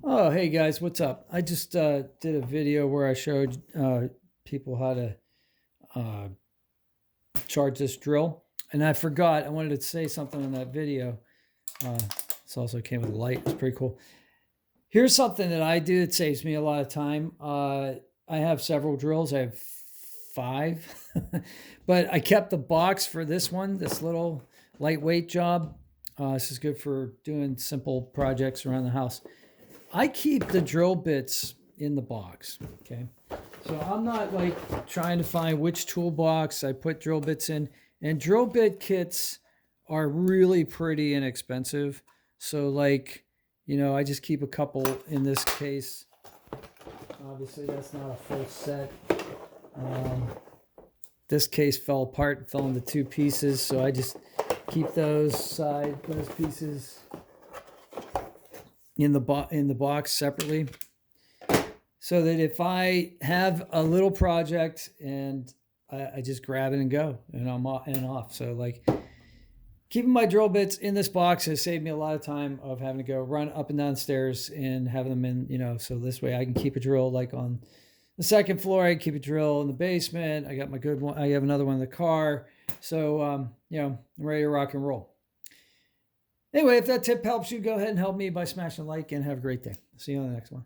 Oh, hey guys, what's up? I just did a video where I showed people how to uh, charge this drill, and I forgot. I wanted to say something in that video. This also came with a light. It's pretty cool. Here's something that I do that saves me a lot of time. I have several drills. I have five, but I kept the box for this one, this little lightweight job. This is good for doing simple projects around the house. I keep the drill bits in the box. Okay. So I'm not like trying to find which toolbox I put drill bits in. And drill bit kits are really pretty inexpensive. So, like, I just keep a couple in this case. Obviously, that's not a full set. Um, this case fell apart and fell into two pieces. So I just keep those pieces in the box separately, so that if I have a little project and I just grab it and go, and I'm off. So, like, keeping my drill bits in this box has saved me a lot of time of having to go run up and down stairs and having them in, so this way I can keep a drill like on the second floor. I keep a drill in the basement. I got my good one. I have another one in the car. So, I'm ready to rock and roll. Anyway, if that tip helps you, go ahead and help me by smashing a like, and have a great day. See you on the next one.